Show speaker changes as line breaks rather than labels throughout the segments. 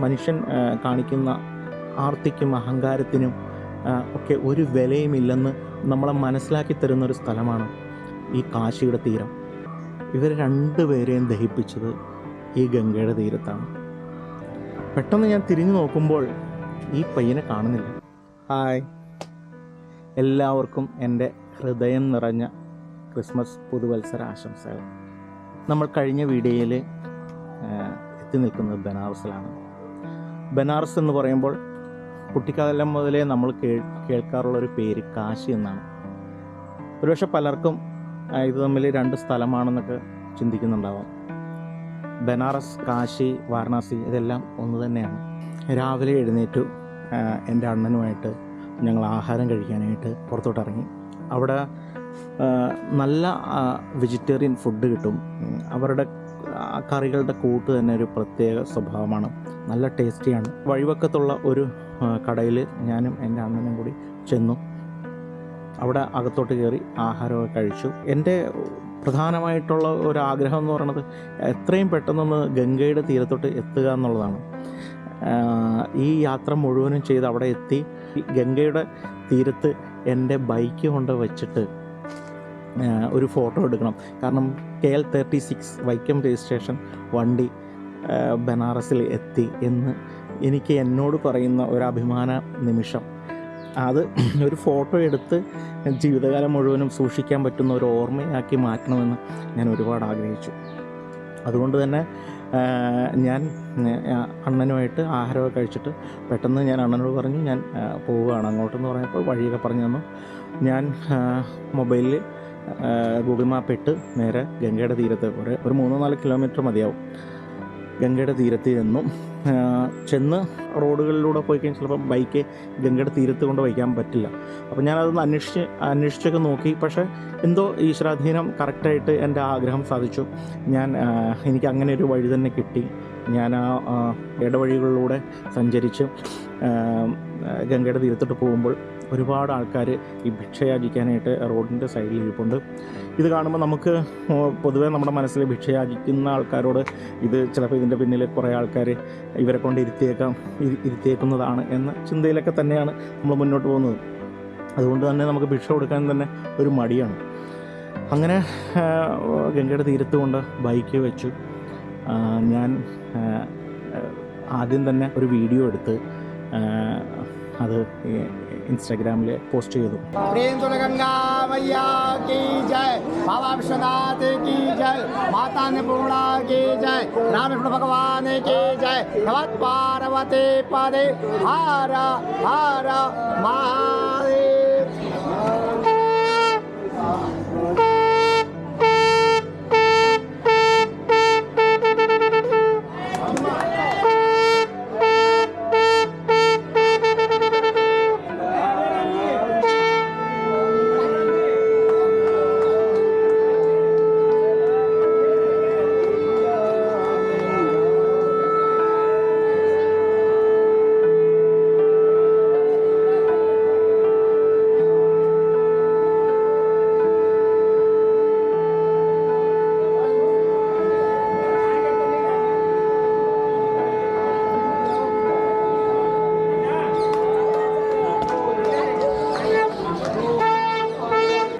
മനുഷ്യൻ കാണിക്കുന്ന ആർത്തിക്കും അഹങ്കാരത്തിനും ഒക്കെ ഒരു വിലയുമില്ലെന്ന് നമ്മളെ മനസ്സിലാക്കി തരുന്നൊരു സ്ഥലമാണ് ഈ കാശിയുടെ തീരം. ഇവർ രണ്ടുപേരെയും ദഹിപ്പിച്ചത് ഈ ഗംഗയുടെ തീരത്താണ്. പെട്ടെന്ന് ഞാൻ തിരിഞ്ഞു നോക്കുമ്പോൾ ഈ പയ്യനെ കാണുന്നില്ല. ഹായ്, എല്ലാവർക്കും എൻ്റെ ഹൃദയം നിറഞ്ഞ ക്രിസ്മസ് പുതുവത്സര ആശംസകൾ. നമ്മൾ കഴിഞ്ഞ വീഡിയോയിൽ എത്തി നിൽക്കുന്നത് ബനാറസിലാണ്. ബനാറസ് എന്ന് പറയുമ്പോൾ കുട്ടിക്കാലം മുതലേ നമ്മൾ കേൾക്കാറുള്ളൊരു പേര് കാശി എന്നാണ്. ഒരുപക്ഷെ പലർക്കും ഇത് തമ്മിൽ രണ്ട് സ്ഥലമാണെന്നൊക്കെ ചിന്തിക്കുന്നുണ്ടാവാം. ബനാറസ്, കാശി, വാരണാസി ഇതെല്ലാം ഒന്ന് തന്നെയാണ്. രാവിലെ എഴുന്നേറ്റു എൻ്റെ അണ്ണനുമായിട്ട് ഞങ്ങൾ ആഹാരം കഴിക്കാനായിട്ട് പുറത്തോട്ടിറങ്ങി. അവിടെ നല്ല വെജിറ്റേറിയൻ ഫുഡ് കിട്ടും. അവരുടെ കറികളുടെ കൂട്ട് തന്നെ ഒരു പ്രത്യേക സ്വഭാവമാണ്, നല്ല ടേസ്റ്റിയാണ്. വഴിവക്കത്തുള്ള ഒരു കടയിൽ ഞാനും എൻ്റെ അണ്ണനും കൂടി ചെന്നു. അവിടെ അകത്തോട്ട് കയറി ആഹാരമൊക്കെ കഴിച്ചു. എൻ്റെ പ്രധാനമായിട്ടുള്ള ഒരു ആഗ്രഹം എന്ന് പറയുന്നത് എത്രയും പെട്ടെന്നൊന്ന് ഗംഗയുടെ തീരത്തോട്ട് എത്തുക എന്നുള്ളതാണ്. ഈ യാത്ര മുഴുവനും ചെയ്ത് അവിടെ എത്തി ഗംഗയുടെ തീരത്ത് എൻ്റെ ബൈക്ക് കൊണ്ട് വെച്ചിട്ട് ഒരു ഫോട്ടോ എടുക്കണം. കാരണം KL36 വൈക്കം രജിസ്ട്രേഷൻ വണ്ടി ബനാറസിൽ എത്തി എന്ന് എനിക്ക് എന്നോട് പറയുന്ന ഒരു അഭിമാന നിമിഷം. അത് ഒരു ഫോട്ടോ എടുത്ത് ജീവിതകാലം മുഴുവനും സൂക്ഷിക്കാൻ പറ്റുന്ന ഒരു ഓർമ്മയാക്കി മാറ്റണമെന്ന് ഞാൻ ഒരുപാട് ആഗ്രഹിച്ചു. അതുകൊണ്ട് തന്നെ ഞാൻ അണ്ണനുമായിട്ട് ആഹാരമൊക്കെ കഴിച്ചിട്ട് പെട്ടെന്ന് ഞാൻ അണ്ണനോട് പറഞ്ഞു ഞാൻ പോവുകയാണ് അങ്ങോട്ടെന്ന് പറഞ്ഞപ്പോൾ വഴിയൊക്കെ പറഞ്ഞു തന്നു. ഞാൻ മൊബൈലിൽ ഗൂഗിൾ മാപ്പ് ഇട്ട് നേരെ ഗംഗയുടെ തീരത്ത് ഒരു 3-4 കിലോമീറ്റർ മതിയാവും. ഗംഗയുടെ തീരത്ത് ചെന്ന് റോഡുകളിലൂടെ പോയി കഴിഞ്ഞാൽ ചിലപ്പോൾ ബൈക്ക് ഗംഗയുടെ തീരത്ത് കൊണ്ട് വയ്ക്കാൻ പറ്റില്ല. അപ്പോൾ ഞാനതൊന്ന് അന്വേഷിച്ചൊക്കെ നോക്കി. പക്ഷേ എന്തോ ഈശ്വരാധീനം കറക്റ്റായിട്ട് എൻ്റെ ആഗ്രഹം സാധിച്ചു. എനിക്ക് അങ്ങനെ ഒരു വഴി തന്നെ കിട്ടി. ഞാൻ ആ ഇടവഴികളിലൂടെ സഞ്ചരിച്ച് ഗംഗയുടെ തീരത്തോട്ട് പോകുമ്പോൾ ഒരുപാട് ആൾക്കാർ ഈ ഭിക്ഷയാചിക്കാനായിട്ട് റോഡിൻ്റെ സൈഡിൽ ഇരിപ്പുണ്ട്. ഇത് കാണുമ്പോൾ നമുക്ക് പൊതുവേ നമ്മുടെ മനസ്സിൽ ഭിക്ഷയാചിക്കുന്ന ആൾക്കാരോട് ഇത് ചിലപ്പോൾ ഇതിൻ്റെ പിന്നിൽ കുറേ ആൾക്കാർ ഇവരെ കൊണ്ട് ഇരുത്തിയേക്കുന്നതാണ് എന്ന ചിന്തയിലൊക്കെ തന്നെയാണ് നമ്മൾ മുന്നോട്ട് പോകുന്നത്. അതുകൊണ്ട് തന്നെ നമുക്ക് ഭിക്ഷ കൊടുക്കാൻ തന്നെ ഒരു മടിയാണ്. അങ്ങനെ ഗംഗയുടെ തീരത്ത് കൊണ്ട് ബൈക്ക് വെച്ചു. ഞാൻ ആദ്യം തന്നെ ഒരു വീഡിയോ എടുത്ത് അത് इंस्टाग्राम पोस्ट
प्रेम तो गंगा मैया की जय, बाबा विश्वनाथ की जय, माता अन्नपूर्णा की जय, राम विष्णु भगवान की जय, नमः पार्वती पदे हर हर महादेव।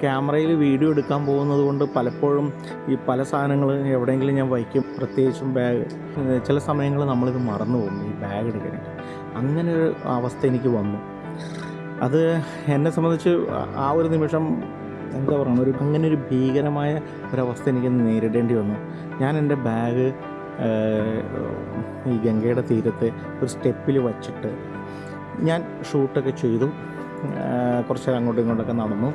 ക്യാമറയിൽ വീഡിയോ എടുക്കാൻ പോകുന്നത് കൊണ്ട് പലപ്പോഴും ഈ പല സാധനങ്ങൾ എവിടെയെങ്കിലും ഞാൻ വയ്ക്കും. പ്രത്യേകിച്ചും ബാഗ്. ചില സമയങ്ങളിൽ നമ്മളിത് മറന്നു പോകും ഈ ബാഗ് എടുക്കാനായിട്ട്. അങ്ങനെ ഒരു അവസ്ഥ എനിക്ക് വന്നു. അത് എന്നെ സംബന്ധിച്ച് ആ ഒരു നിമിഷം എന്താ പറയുക, അങ്ങനെ ഒരു ഭീകരമായ ഒരവസ്ഥ എനിക്ക് നേരിടേണ്ടി വന്നു. ഞാൻ എൻ്റെ ബാഗ് ഈ ഗംഗയുടെ തീരത്ത് ഒരു സ്റ്റെപ്പിൽ വച്ചിട്ട് ഞാൻ ഷൂട്ടൊക്കെ ചെയ്തു. കുറച്ച് അങ്ങോട്ടും ഇങ്ങോട്ടൊക്കെ നടന്നു.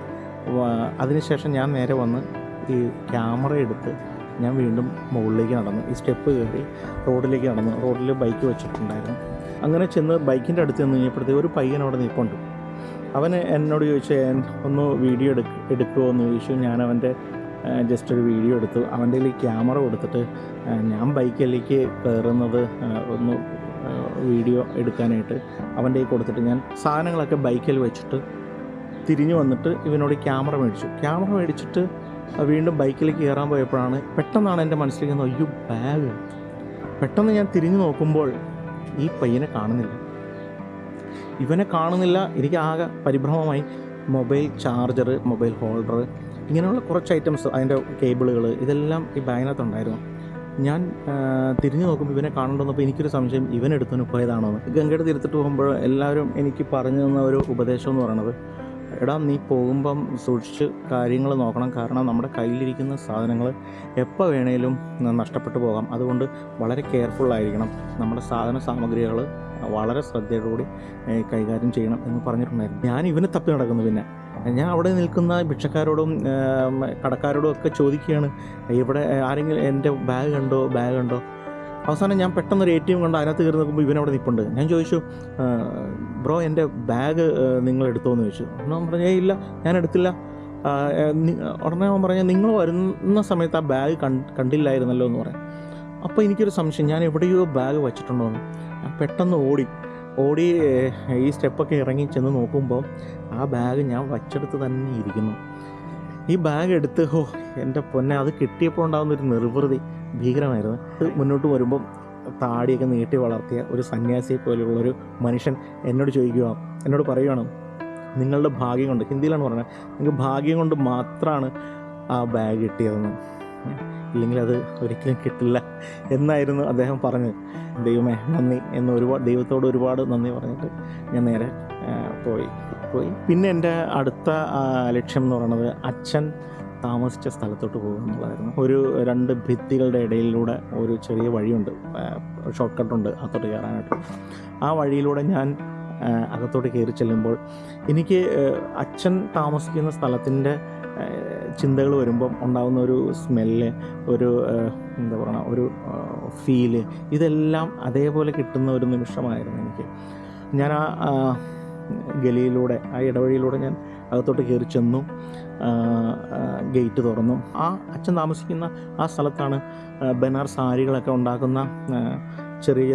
അതിനുശേഷം ഞാൻ നേരെ വന്ന് ഈ ക്യാമറ എടുത്ത് ഞാൻ വീണ്ടും മുകളിലേക്ക് നടന്നു. ഈ സ്റ്റെപ്പ് കയറി റോഡിലേക്ക് നടന്നു. റോഡിൽ ബൈക്ക് വെച്ചിട്ടുണ്ടായിരുന്നു. അങ്ങനെ ചെന്ന് ബൈക്കിൻ്റെ അടുത്ത് നിന്ന് കഴിഞ്ഞപ്പോഴത്തേക്ക് ഒരു പയ്യൻ അവിടെ നിൽപ്പുണ്ട്. അവന് എന്നോട് ചോദിച്ചു ഒന്ന് വീഡിയോ എടുക്കുമോ എന്ന് ചോദിച്ചു. ഞാൻ അവൻ്റെ ജസ്റ്റ് ഒരു വീഡിയോ എടുത്തു. അവൻ്റെ കയ്യിൽ ക്യാമറ കൊടുത്തിട്ട് ഞാൻ ബൈക്കിലേക്ക് കയറുന്നത് ഒന്ന് വീഡിയോ എടുക്കാനായിട്ട് അവൻ്റെ കയ്യിൽ കൊടുത്തിട്ട് ഞാൻ സാധനങ്ങളൊക്കെ ബൈക്കിൽ വെച്ചിട്ട് തിരിഞ്ഞു വന്നിട്ട് ഇവനോട് ക്യാമറ മേടിച്ചിട്ട് വീണ്ടും ബൈക്കിലേക്ക് കയറാൻ പോയപ്പോഴാണ് പെട്ടെന്നാണ് എൻ്റെ മനസ്സിലേക്ക് അയ്യോ ബാഗ്. പെട്ടെന്ന് ഞാൻ തിരിഞ്ഞു നോക്കുമ്പോൾ ഈ പയ്യനെ കാണുന്നില്ല. ഇവനെ കാണുന്നില്ല. എനിക്ക് ആകെ പരിഭ്രമമായി. മൊബൈൽ ചാർജർ, മൊബൈൽ ഹോൾഡർ, ഇങ്ങനെയുള്ള കുറച്ച് ഐറ്റംസ്, അതിൻ്റെ കേബിളുകൾ, ഇതെല്ലാം ഈ ബാഗിനകത്തുണ്ടായിരുന്നു. ഞാൻ തിരിഞ്ഞു നോക്കുമ്പോൾ ഇവനെ കാണുന്നുണ്ടെന്നപ്പോൾ എനിക്കൊരു സംശയം, ഇവനെടുത്തുകൊണ്ട് പോയതാണോ എന്ന്. ഗംഗയുടെ തീരത്തിട്ട് പോകുമ്പോൾ എല്ലാവരും എനിക്ക് പറഞ്ഞു തന്ന ഒരു ഉപദേശം എന്ന് പറയുന്നത്, എടാ നീ പോകുമ്പം സൂക്ഷിച്ച് കാര്യങ്ങൾ നോക്കണം. കാരണം നമ്മുടെ കയ്യിലിരിക്കുന്ന സാധനങ്ങൾ എപ്പോൾ വേണേലും നഷ്ടപ്പെട്ടു പോകാം. അതുകൊണ്ട് വളരെ കെയർഫുള്ളായിരിക്കണം. നമ്മുടെ സാമഗ്രികൾ വളരെ ശ്രദ്ധയോടുകൂടി കൈകാര്യം ചെയ്യണം എന്ന് പറഞ്ഞിട്ടുണ്ടായിരുന്നു. ഞാൻ ഇവനെ തപ്പി നടക്കുന്നു. പിന്നെ ഞാൻ അവിടെ നിൽക്കുന്ന ഭിക്ഷക്കാരോടും കടക്കാരോടും ഒക്കെ ചോദിക്കുകയാണ്, ഇവിടെ ആരെങ്കിലും എൻ്റെ ബാഗ് കണ്ടോ. അവസാനം ഞാൻ പെട്ടെന്നൊരു ATM കണ്ട് അതിനകത്ത് കയറി നോക്കുമ്പോൾ ഇവനവിടെ നിൽപ്പുണ്ട്. ഞാൻ ചോദിച്ചു, ബ്രോ എൻ്റെ ബാഗ് നിങ്ങൾ എടുത്തോ എന്ന് ചോദിച്ചു. അവൻ പറഞ്ഞേ ഇല്ല, ഞാൻ എടുത്തില്ല. ഉടനെ അവൻ പറഞ്ഞാൽ നിങ്ങൾ വരുന്ന സമയത്ത് ആ ബാഗ് കണ്ടില്ലായിരുന്നല്ലോ എന്ന് പറയാം. അപ്പോൾ എനിക്കൊരു സംശയം, ഞാൻ എവിടെയോ ബാഗ് വച്ചിട്ടുണ്ടോ എന്ന്. ഞാൻ പെട്ടെന്ന് ഓടി ഈ സ്റ്റെപ്പൊക്കെ ഇറങ്ങി ചെന്ന് നോക്കുമ്പോൾ ആ ബാഗ് ഞാൻ വച്ചെടുത്ത് തന്നെ ഇരിക്കുന്നു. ഈ ബാഗ് എടുത്ത് എൻ്റെ പൊന്നെ, അത് കിട്ടിയപ്പോൾ ഉണ്ടാകുന്നൊരു നിർവൃതി ഭീകരമായിരുന്നു. മുന്നോട്ട് വരുമ്പം താടിയൊക്കെ നീട്ടി വളർത്തിയ ഒരു സന്യാസിയെ പോലെയുള്ളൊരു മനുഷ്യൻ എന്നോട് പറയുകയാണ്, നിങ്ങളുടെ ഭാഗ്യം കൊണ്ട്, ഹിന്ദിയിലാണ് പറഞ്ഞത്, നിങ്ങൾക്ക് ഭാഗ്യം കൊണ്ട് മാത്രമാണ് ആ ബാഗ് കിട്ടിയതെന്ന്, ഇല്ലെങ്കിൽ അത് ഒരിക്കലും കിട്ടില്ല എന്നായിരുന്നു അദ്ദേഹം പറഞ്ഞത്. ദൈവമേ നന്ദി എന്ന് ദൈവത്തോട് ഒരുപാട് നന്ദി പറഞ്ഞിട്ട് ഞാൻ നേരെ പോയി. പിന്നെ എൻ്റെ അടുത്ത ലക്ഷ്യം എന്ന് പറയുന്നത് അച്ഛൻ താമസിച്ച സ്ഥലത്തോട്ട് പോകുക എന്നുള്ളതായിരുന്നു. ഒരു 2 ഭിത്തികളുടെ ഇടയിലൂടെ ഒരു ചെറിയ വഴിയുണ്ട്, ഷോർട്ട് കട്ടുണ്ട് അകത്തോട്ട് കയറാനായിട്ട്. ആ വഴിയിലൂടെ ഞാൻ അകത്തോട്ട് കയറി ചെല്ലുമ്പോൾ എനിക്ക് അച്ഛൻ താമസിക്കുന്ന സ്ഥലത്തിൻ്റെ ചിന്തകൾ വരുമ്പം ഉണ്ടാകുന്ന ഒരു സ്മെല്ല്, ഒരു എന്താ പറയുക, ഒരു ഫീല്, ഇതെല്ലാം അതേപോലെ കിട്ടുന്ന ഒരു നിമിഷമായിരുന്നു എനിക്ക്. ഞാൻ ആ ഗലിയിലൂടെ, ആ ഇടവഴിയിലൂടെ ഞാൻ അകത്തോട്ട് കയറി ചെന്നു. ഗേറ്റ് തുറന്നു. ആ അച്ഛൻ താമസിക്കുന്ന ആ സ്ഥലത്താണ് ബനാർ സാരികളൊക്കെ ഉണ്ടാക്കുന്ന ചെറിയ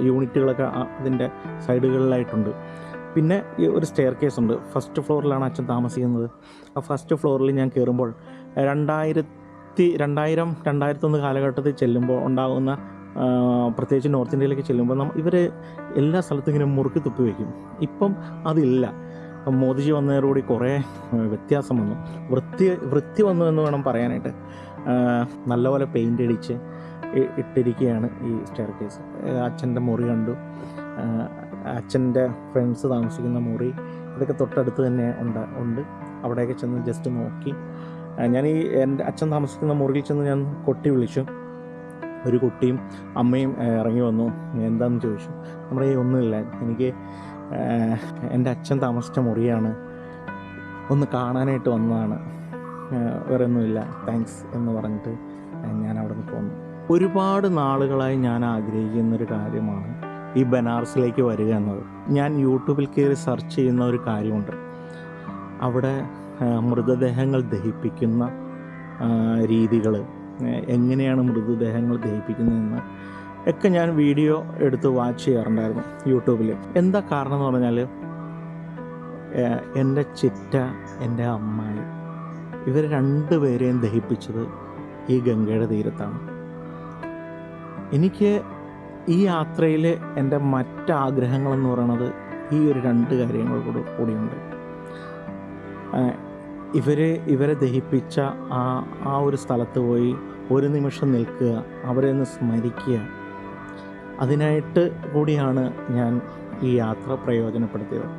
യൂണിറ്റുകളൊക്കെ അതിൻ്റെ സൈഡുകളിലായിട്ടുണ്ട്. പിന്നെ ഈ ഒരു സ്റ്റെയർ കേസ് ഉണ്ട്. ഫസ്റ്റ് ഫ്ലോറിലാണ് അച്ഛൻ താമസിക്കുന്നത്. ആ ഫസ്റ്റ് ഫ്ലോറിൽ ഞാൻ കയറുമ്പോൾ 2001 കാലഘട്ടത്തിൽ ചെല്ലുമ്പോൾ ഉണ്ടാകുന്ന, പ്രത്യേകിച്ച് നോർത്ത് ഇന്ത്യയിലേക്ക് ചെല്ലുമ്പോൾ ഇവർ എല്ലാ സ്ഥലത്തും ഇങ്ങനെ മുറുക്കി തുപ്പി വയ്ക്കും. ഇപ്പം അതില്ല. മോദിജി വന്നതോടുകൂടി കുറേ വ്യത്യാസം വന്നു, വൃത്തി വന്നു എന്ന് വേണം പറയാനായിട്ട്. നല്ലപോലെ പെയിൻ്റ് അടിച്ച് ഇട്ടിരിക്കുകയാണ് ഈ സ്റ്റെയർ കേസ്. അച്ഛൻ്റെ മുറി കണ്ടു, അച്ഛൻ്റെ ഫ്രണ്ട്സ് താമസിക്കുന്ന മുറി, ഇതൊക്കെ തൊട്ടടുത്ത് തന്നെ ഉണ്ട്. അവിടെയൊക്കെ ചെന്ന് ജസ്റ്റ് നോക്കി. ഞാൻ എൻ്റെ അച്ഛൻ താമസിക്കുന്ന മുറിയിൽ ചെന്ന് ഞാൻ കൊട്ടി വിളിച്ചു. ഒരു കുട്ടിയും അമ്മയും ഇറങ്ങി വന്നു. എന്താണെന്ന് ചോദിച്ചു. നമ്മുടെ ഒന്നുമില്ല, എനിക്ക് എൻ്റെ അച്ഛൻ താമസിച്ച മുറിയാണ്, ഒന്ന് കാണാനായിട്ട് വന്നതാണ്, വേറെ ഒന്നുമില്ല, താങ്ക്സ് എന്ന് പറഞ്ഞിട്ട് ഞാൻ അവിടെ നിന്ന് പോന്നു. ഒരുപാട് നാളുകളായി ഞാൻ ആഗ്രഹിക്കുന്നൊരു കാര്യമാണ് ഈ ബനാറസിലേക്ക് വരിക എന്നത്. ഞാൻ യൂട്യൂബിൽ കയറി സെർച്ച് ചെയ്യുന്ന ഒരു കാര്യമുണ്ട്. അവിടെ മൃതദേഹങ്ങൾ ദഹിപ്പിക്കുന്ന രീതികൾ, എങ്ങനെയാണ് മൃതദേഹങ്ങൾ ദഹിപ്പിക്കുന്നതെന്ന് ഒക്കെ ഞാൻ വീഡിയോ എടുത്ത് വാച്ച് ചെയ്യാറുണ്ടായിരുന്നു യൂട്യൂബിൽ. എന്താ കാരണം എന്ന് പറഞ്ഞാൽ, എൻ്റെ ചിറ്റ, എൻ്റെ അമ്മായി, ഇവർ 2 പേരെയും ദഹിപ്പിച്ചത് ഈ ഗംഗയുടെ തീരത്താണ്. എനിക്ക് ഈ യാത്രയിൽ എൻ്റെ മറ്റാഗ്രഹങ്ങളെന്ന് പറയുന്നത് ഈ ഒരു 2 കാര്യങ്ങൾ കൂടിയുണ്ട്. ഇവരെ ദഹിപ്പിച്ച ആ ഒരു സ്ഥലത്ത് പോയി ഒരു നിമിഷം നിൽക്കുക, അവരെ ഒന്ന് സ്മരിക്കുക. അതിനായിട്ട് കൂടിയാണ് ഞാൻ ഈ യാത്ര പ്രയോജനപ്പെടുത്തിയത്.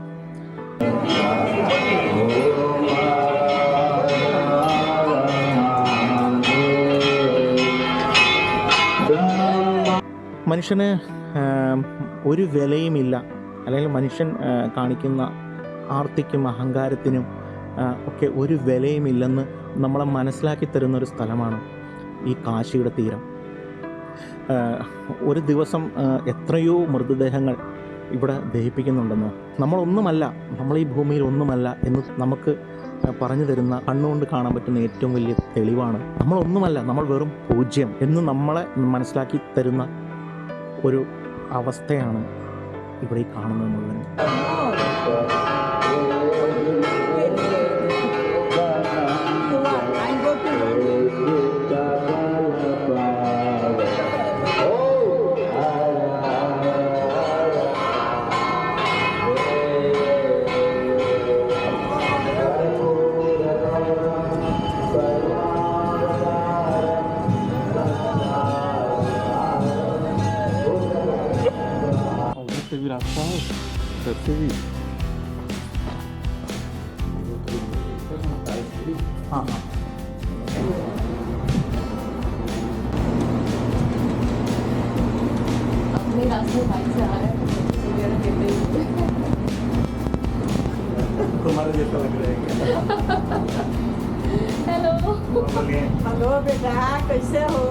മനുഷ്യന് ഒരു വിലയുമില്ല, അല്ലെങ്കിൽ മനുഷ്യൻ കാണിക്കുന്ന ആർത്തിക്കും അഹങ്കാരത്തിനും ഒക്കെ ഒരു വിലയുമില്ലെന്ന് നമ്മളെ മനസ്സിലാക്കി തരുന്നൊരു സ്ഥലമാണ് ഈ കാശിയുടെ തീരം. ഒരു ദിവസം എത്രയോ മൃതദേഹങ്ങൾ ഇവിടെ ദഹിപ്പിക്കുന്നുണ്ടെന്നോ, നമ്മൾ ഈ ഭൂമിയിൽ ഒന്നുമല്ല എന്ന് നമുക്ക് പറഞ്ഞു തരുന്ന, കണ്ണുകൊണ്ട് കാണാൻ പറ്റുന്ന ഏറ്റവും വലിയ തെളിവാണ്. നമ്മളൊന്നുമല്ല, നമ്മൾ വെറും പൂജ്യം എന്ന് നമ്മളെ മനസ്സിലാക്കി തരുന്ന ഒരു അവസ്ഥയാണ് ഇവിടെ ഈ കാണുന്നത് മുഴുവൻ. से भी रास्ता है, इधर से भी। हाँ हाँ
अपने रास्ते बाइक से आ रहे हैं वगैरह देते हुए
तुम्हारे जैसा लग रहा है।
हेलो
बोलिए।
हेलो बेटा कैसे हो